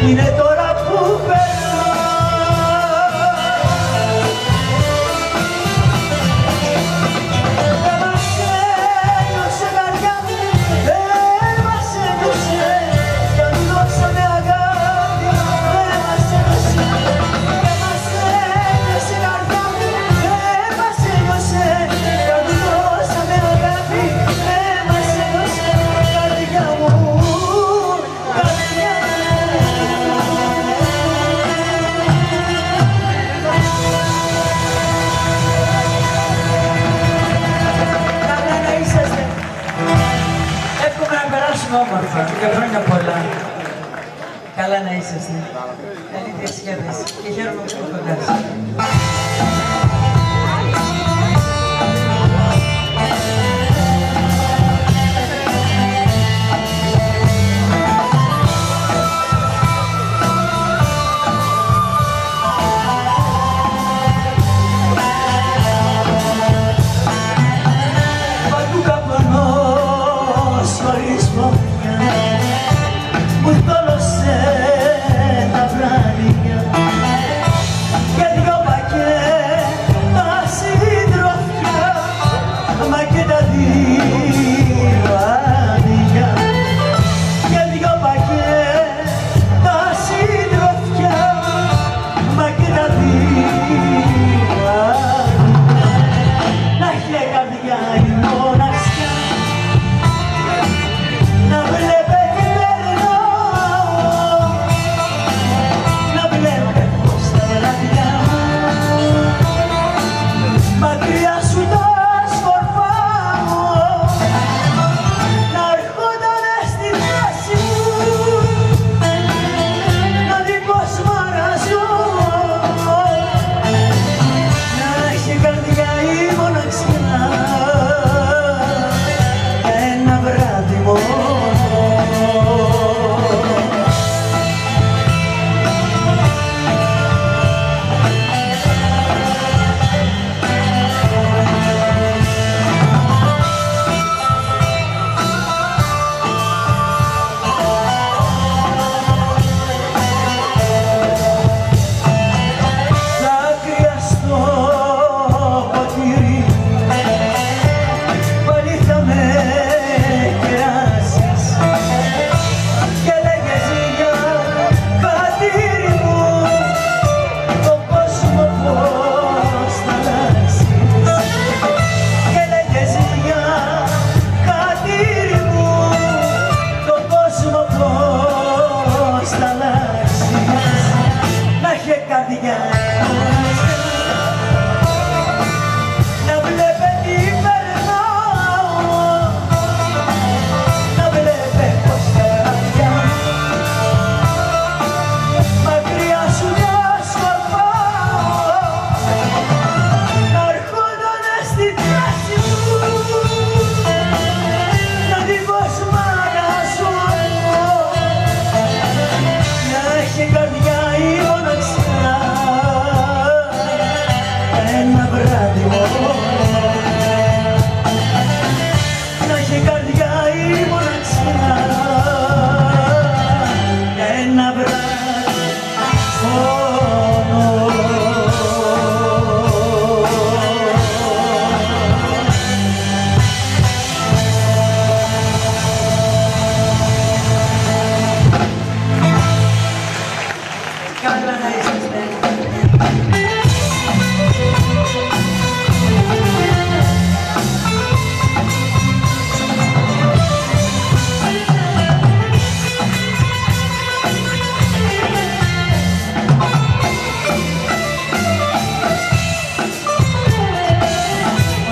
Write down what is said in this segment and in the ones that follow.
είναι τώρα που περνά. Δεν μας ένιωσε καρδιά μου, δεν μας ένιωσε, κι αν δώσαμε αγάπη, δεν μας ένιωσε. Δεν μας ένιωσε καρδιά μου, δεν μας ένιωσε, κι αν δώσαμε αγάπη, δεν μας ένιωσε. Καρδιά μου, καρδιά μου. Καλά να είσαστε. Εύχομαι να περάσουμε όμορφα και χρόνια πολλά. Καλά να είσαστε. Καλή διασκέδαση και χαίρομαι που είμαι κοντά σας. Παντού καπνός χωρίς φωτιά μου θόλωσε τα βράδια και δυο πακέτα συντροφιά, μα και τα δύο άδεια. Και δυο πακέτα συντροφιά, μα και τα δύο άδεια. Να έχει καρδιά η μοναξιά, να βλέπε τι περνάω, να βλέπε πως τα βράδια μακριά σου τα σκορπάω, να ερχότανε στη θέση μου, να δει πως μ' αράζω. Να έχει καρδιά η μοναξιά, για ένα βράδυ μόνο. Δάκρυα στο ποτήρι, πάλι θα με κεράσεις και λέγες για χατήρι μου τον κόσμο πώς θα αλλάξεις. Και λέγες για χατήρι μου τον κόσμο πώς θα αλλάξεις. Να έχει καρδιά να βλέπε τι περνάω, να βλέπε πως τα βράδια μακριά σου τα σκορπάω, να ερχότανε στη θέση μου, να δει πως μ' αράζω. Να έχει καρδιά η μοναξιά, ένα βράδυ μόνο. Να έχει καρδιά η μοναξιά, ένα βράδυ μόνο. Καλά να είσαστε.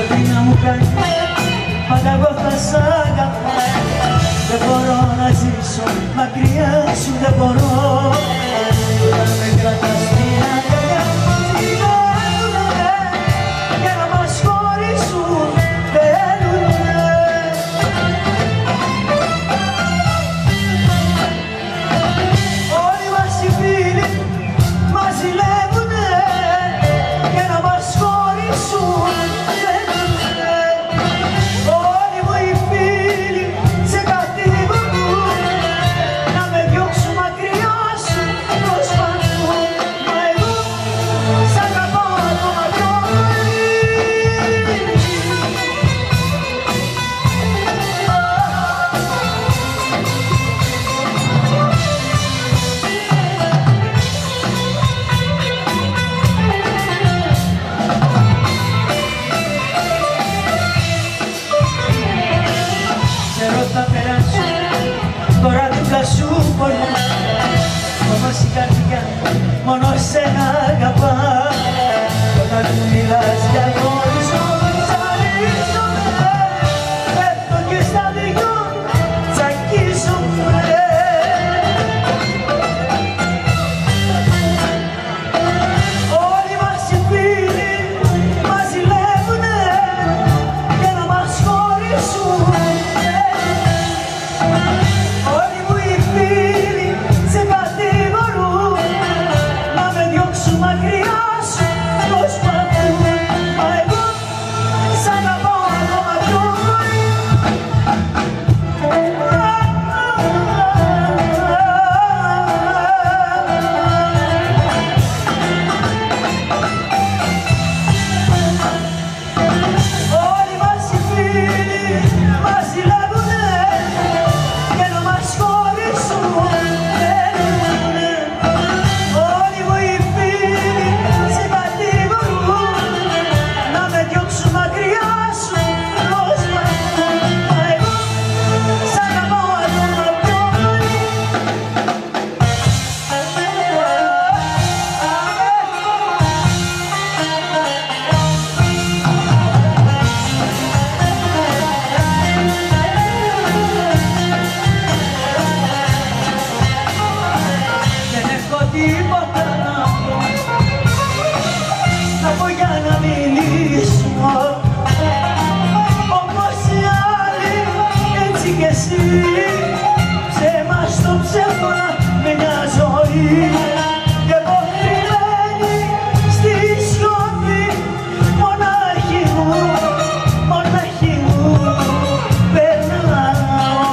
Ό,τι να μου κάνεις, πάντα εγώ θα σ' αγαπώ. Δεν μπορώ να ζήσω μακριά σου, δεν μπορώ. Να με κρατάς στην αγκαλιά, θέλουνε για να μας χωρίσουν, θέλουνε. Όλοι μας οι φίλοι μας ζηλεύουνε για να μας χωρίσουν, θέλουνε. Όλοι μου οι φίλοι σε κατηγορούν, να με διώξουν μακριά. πονώ, όμως η καρδιά μόνο σένα αγαπά. Όταν μιλάς για χωρισμό ζαλίζομαι, πέφτω και στα δυο τσακίζομαι. Όλοι μας οι φίλοι μας ζηλεύουνε για να μας χωρίσουνε. Όλοι μου οι φίλοι σε κατηγορούν να με διώξουν μακριά σου. Προσπαθούν, μα εγώ σ' αγαπώ ακόμα πιο πολύ. Όλοι μας οι φίλοι μας ζηλεύουνε για να μας χωρίσουνε. Όλοι μου οι φίλοι σε κατηγορούν να με διώξουν μακριά σου. Προσπαθούν, μα εγώ σ' αγαπώ ακόμα πιο πολύ. Δεν έχω τίποτα να πω για να μιλήσω, όπως οι άλλοι έτσι κι εσύ. Ψέμα στο ψέμα με μια ζωή, κι εγώ κρυμμένη στη σιωπή. Μονάχη μου περνάω.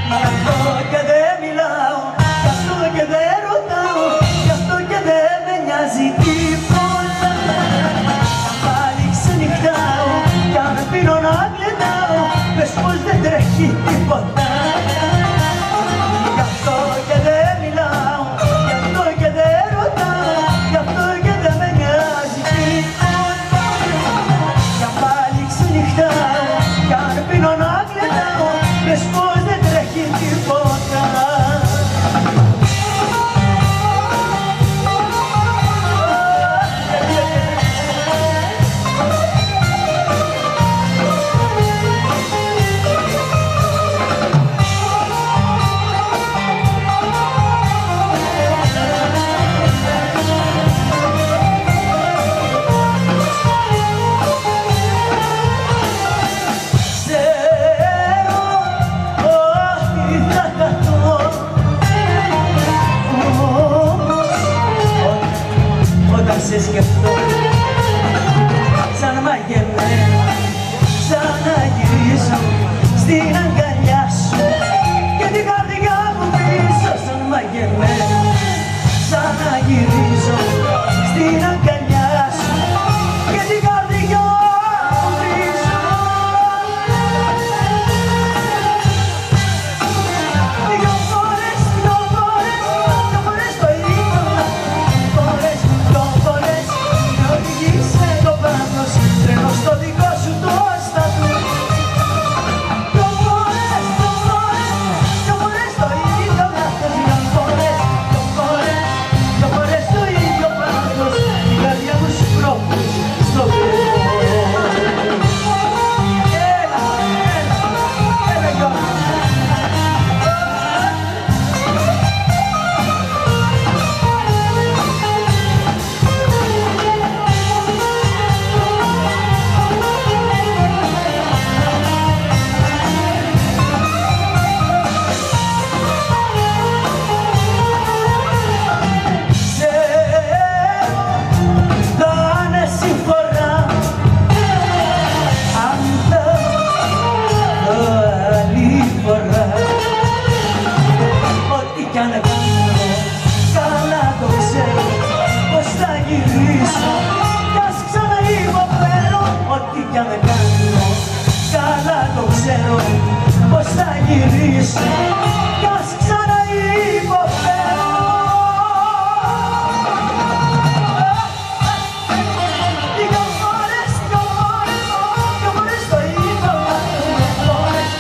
Γι' αυτό και δεν μιλάω, γι' αυτό και δεν ρωτάω, γι' αυτό και δεν με νοιάζει τίποτα. Πάλι ξενυχτάω κι αν πίνω να γλεντάω, πες πως δεν τρέχει τίποτα. Γι' αυτό και δεν μιλάω, γι' αυτό και δεν ρωτάω, γι' αυτό και δεν με νοιάζει τίποτα. Κι αν πάλι ξενυχτάω κι αν πίνω να γλεντάω, πες πως δεν τρέχει τίποτα. Ξέρω ότι θα χαθώ, όμως όταν σε σκεφτώ σαν μαγεμένο ξαναγυρίζω στην αγκαλιά σου και την καρδιά μου πίσω. Σαν μαγεμένο ξαναγυρίζω στην αγκαλιά σου και την καρδιά μου πίσω. Δυο φορές το είπα, δυο φορές με οδηγήσε το βάθος, τρένο στο δικό σου το σταθμό. Δυο φορές το ίδιο λάθος, δυο φορές το ίδιο πάθος, η καρδιά μου σου πρόκειται στο κρεβό. Έλα Γιώργο. Θα είναι συμφορά αν θα άλλη φορά. Ό,τι κι αν κάνω καλά το ξέρω πως θα γυρίσω κι ας ξαναυποφέρω. Ό,τι κι αν κάνω καλά το ξέρω πως θα γυρίσω κι ας ξαναυποφέρω. Δυο φορές το είπα, δυο φορές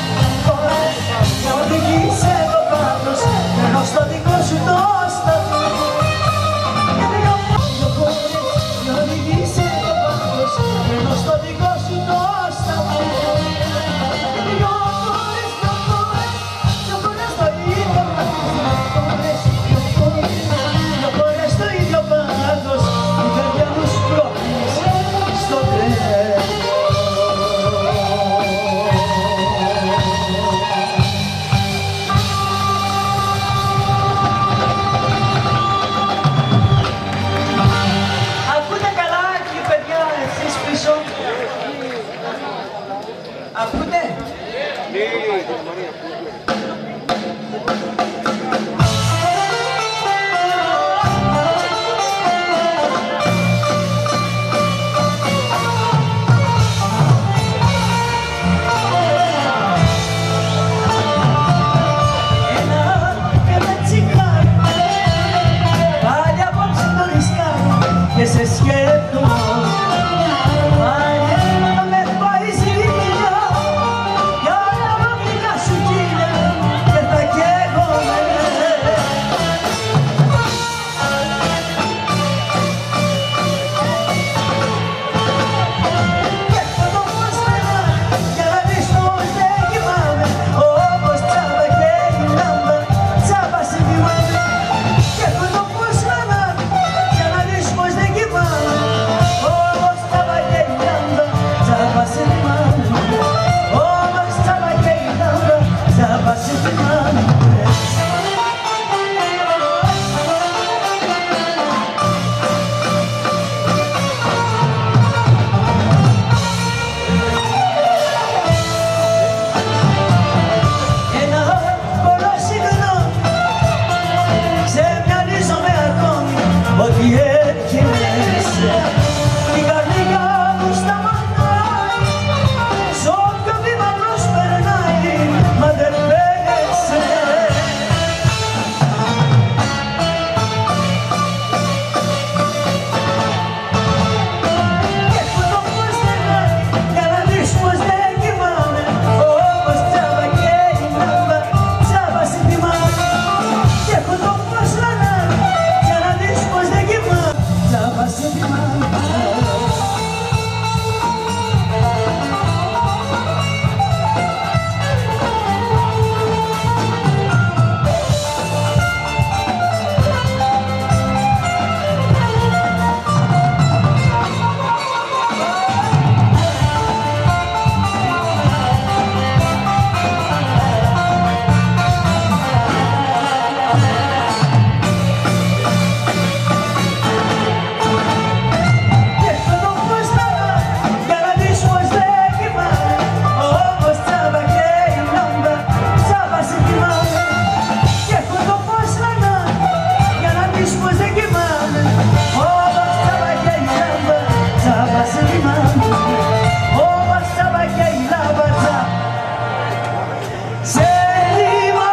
Και σε σκέφτομαι, ανένα να με πάει ζήλια, για όλα μαγικά σου χείλια και θα καίγομαι. Και έχω το φως στενά, για να δεις πως δεν κοιμάμαι, όπως τσάμπα και η λάμπα, τσάμπα σε θυμάμαι. Και έχω το φως στενά, για να δεις πως δεν κοιμάμαι, όπως τσάμπα και η λάμπα, τσάμπα σε θυμάμαι. Όπως τσάμπα και η λάμπα, τσάμπα σε θυμάμαι. Ένα πολλό συγγνώμη, ξεμυαλίζομαι ακόμη ότι έρχεσαι. Η καρδιά μου σταματάει, σ' όποιο βήμα προσπερνάει, μα δεν παίρνεσαι. Και έχω το φως στενάρι, για να δεις πως δεν κοιμάμαι, όπως τσάμπα και η λάμπα, τσάμπα σε θυμάμαι. Και έχω το φως στενάρι, για να δεις πως δεν κοιμάμαι, τσάμπα σε θυμάμαι. Και έχω το φως στενάρι, για να δεις πως δεν κοιμάμαι, όπως τσάμπα και η λάμπα, τσάμπα σε θυμάμαι. Και έχω το φως στενάρι, για να δεις πως δεν κοιμάμαι, όπως τσάμπα και η λάμπα, τσάμπα σε θυμάμαι. Όπως τσάμπα και η λάμπα, τσάμπα σε θυμάμαι.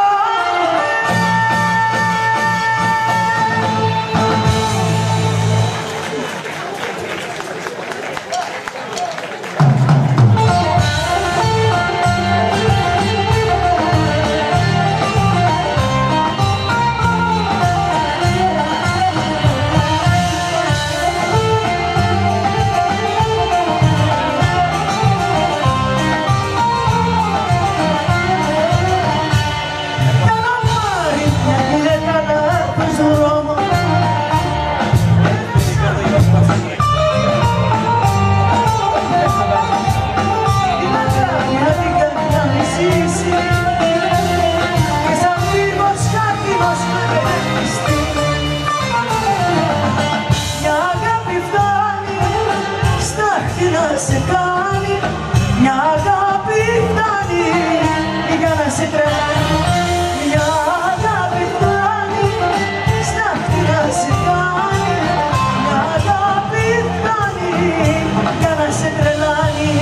Σε κάνει, μια αγάπη φτάνει για να σε τρελάνει. Μια αγάπη φτάνει, στα χτυρά σε κάνει. Μια αγάπη φτάνει για να σε τρελάνει.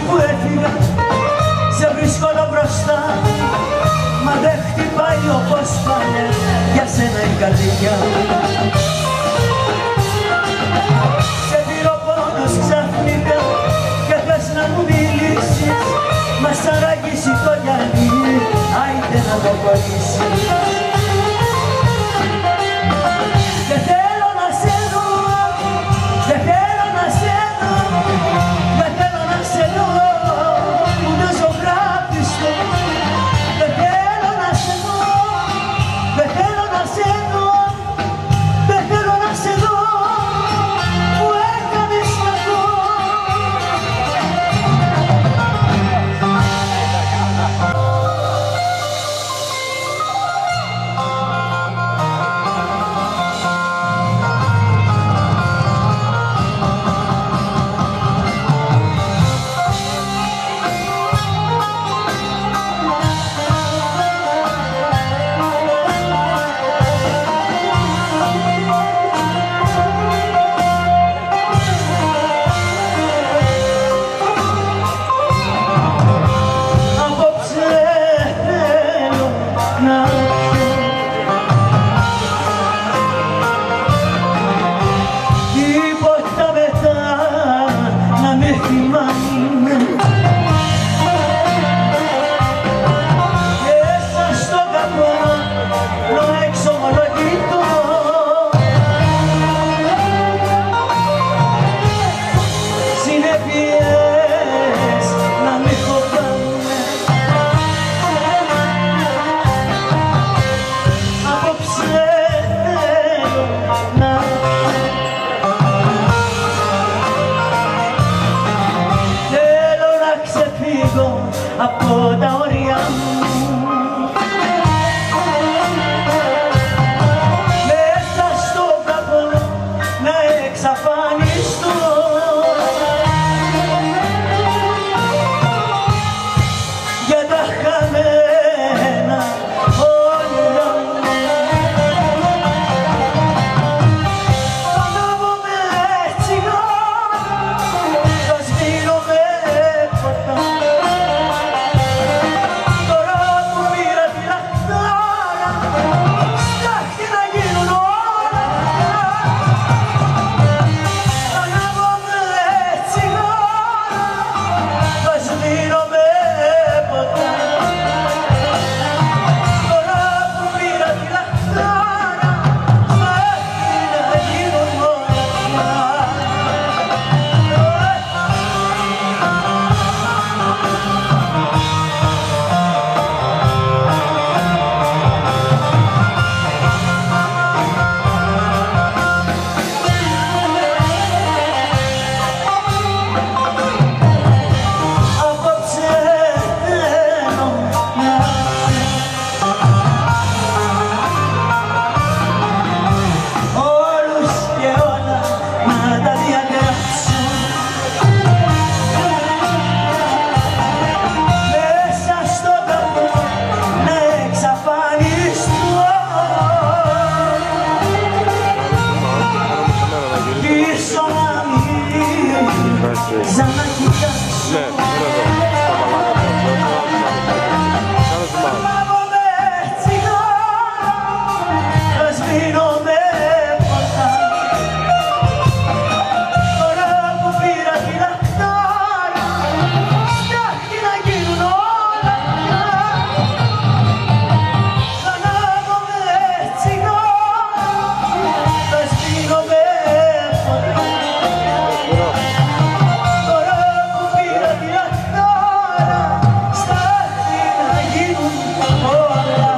Που έφυγα, σε βρίσκω εδώ μπροστά, μα δεν χτυπάει όπως πάνε για σένα η καρδιά. Σε πήρε ο πόνος ξαφνικά και θες να μου μιλήσεις, μα σ' αραγγίσει το γυαλί, άιτε να το κολλήσεις. Δεν θέλω να σε δω, δεν θέλω να σε δω, δεν θέλω να σε δω, ούτε ζωγράφιστο. Δεν θέλω να σε δω, δεν θέλω να σε δω, δεν θέλω να σε δω, που από τα όρια μου. Μέσα στο καπνό να εξαφανιστώ για τα χαμένα όνειρα μου. Ανάβω με τσιγάρο, θα σβήνω με ποτά. Τώρα που πήρα τη λαχτάρα, στάχτη να γίνουν όλα. Ανάβω με τσιγάρο, θα σβήνω με ποτά. Τώρα που πήρα τη λαχτάρα, στάχτη να γίνουν όλα. Απόψε θέλω όλους και όλα να τα διαγράψω μέσα στο καπνό να εξαφανιστώ πίσω να μην ξανακοιτάξω. Ανάβω με τσιγάρο, θα σβήνω με ποτά. Τώρα που πήρα τη λαχτάρα, στάχτη να γίνουν όλα. Ανάβω με τσιγάρο, θα σβήνω με ποτά. Τώρα που πήρα τη λαχτάρα, στάχτη να γίνουν όλα.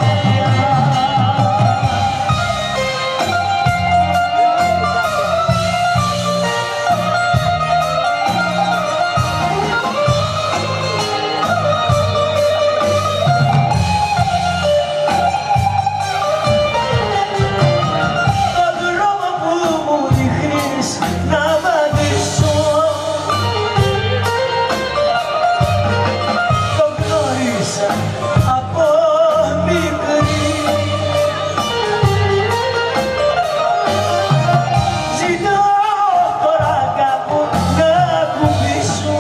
Το δρόμο που μου δείχνεις να βαδίσω, το γνώρισα από μικρή. Ζητάω τώρα κάπου να κουμπίσω,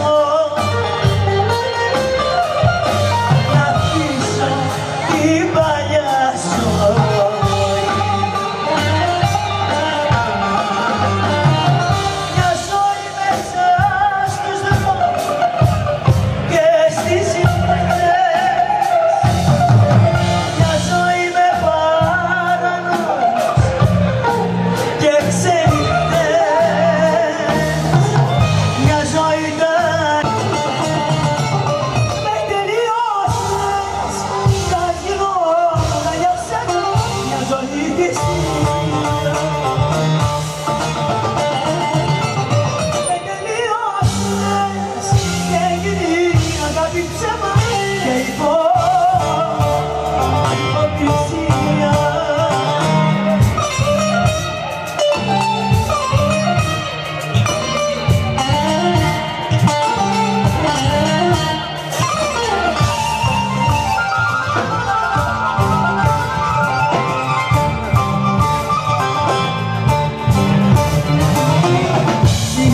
να αφήσω την παλιά ζωή. Μια ζωή μέσα στους δρόμους και στις συχνές, μια ζωή με παρανόμους και ξενυχτές, μια ζωή με τελειώσεις, θα γινόμουν για σένα μια ζωή της νύχτας. Με τελειώσεις και γίνει η αγάπη ψέμα και υποκρισία.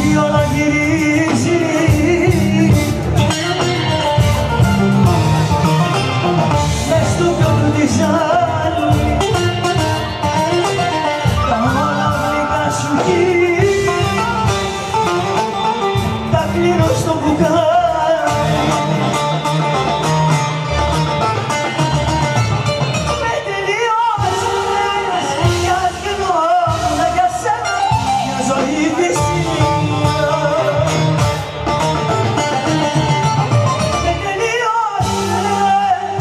Η ώρα γυρίζει μες στο πιότο της άλλη, τα όλα γλυκά σου χείλη τα κλείνω στο μπουκάλι. Με τελειώσεις κι ας γινόμουν για σένα μια ζωή της νύχτας. Με τελειώσεις,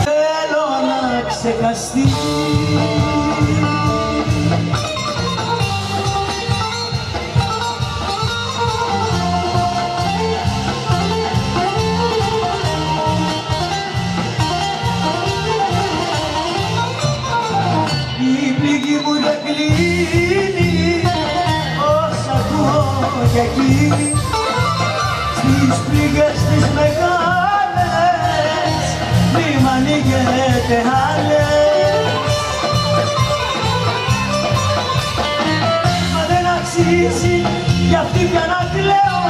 θέλω να ξεχαστεί. και εκεί στις πληγές τις μεγάλες μη μ' ανοίγετε άλλες. Μα δεν αξίζει για αυτή πια να κλαίω,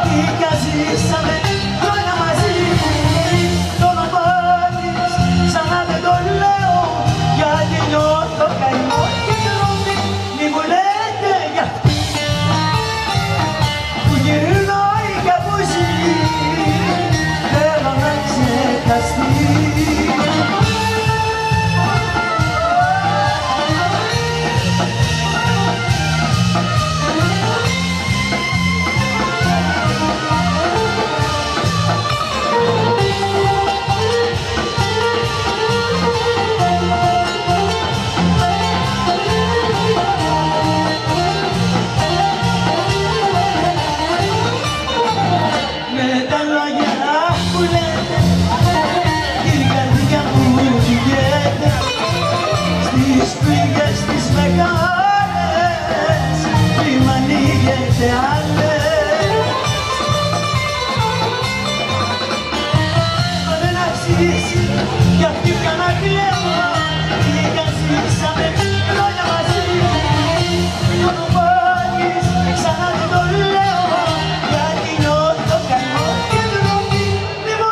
τι κι αν ζήσαμε χρόνια μαζί. Το όνομα της ξανά δεν το λέω, γιατί νιώθω καημό και τρόμη. Μη μου λέτε για αυτή που γυρνάει και που ζει, θέλω να ξεχαστεί. Στις πληγές τις μεγάλες μη μ' ανοίγετε άλλες. Μα δεν αξίζει κι αυτή πια να κλαίω, τι κι αν ζήσαμε χρόνια μαζί. Το όνομα της ξανά δεν το λέω, γιατί νιώθω καημό και ντροπή. Μη μου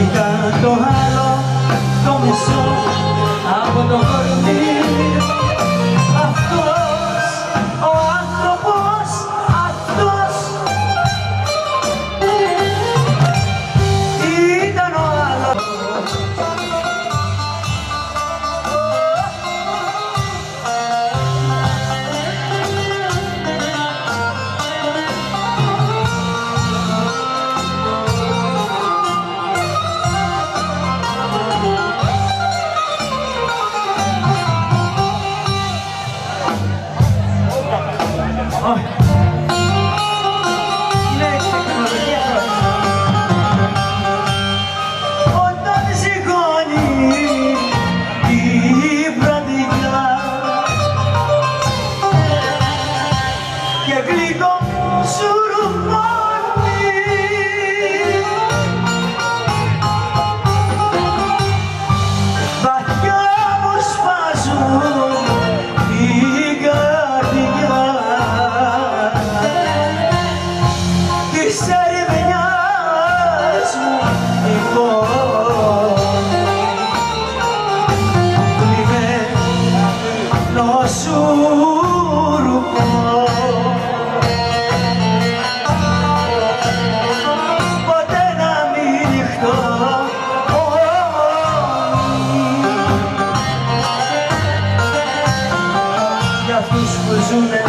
Ήταν το άλλο το μισό από το κορμί. Αυτός ο άνθρωπος, αυτός ήταν ο άλλος. Όταν σηκώνει η βραδιά και γλυκό σου ρουπώνει, βαθιά μου σπάζουν την καρδιά της ερημιάς μου η φωνή. Κλειμένο σου ρουπώ, ποτέ να μην νυχτώ για αυτούς που ζουνε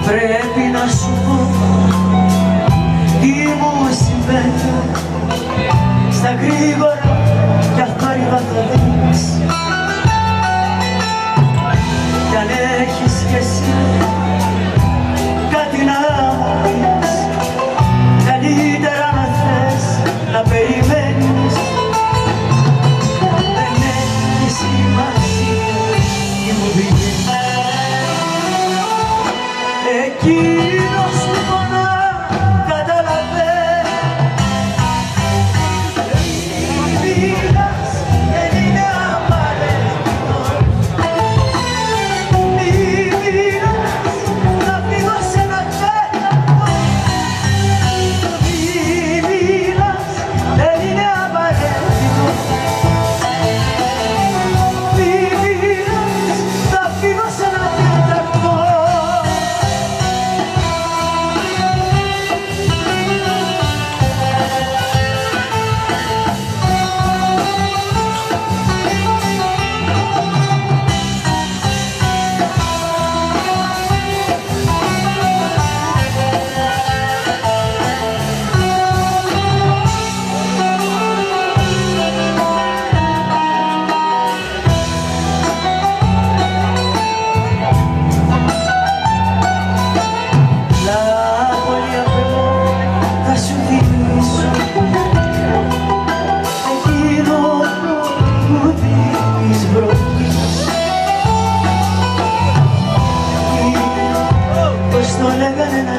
Πρέπει να σου πω τι μου συμβαίνει. Στα γρήγορα κι αθόρυβα το δεις. Κι αν έχεις κι εσύ κάτι να πεις, καλύτερα να θες να περιμένεις. Δεν έχει σημασία τι μου βγαίνει. Εκείνος που πονά καταλαβαίνει. Μιλάς, δεν είναι απαραίτητο. Μη μιλάς, να φύγω σε ένα τέταρτο. Μη μιλάς, δεν είναι απαραίτητο. Μη μιλάς, να φύγω σε ένα τέταρτο. Πώς το λέγανε να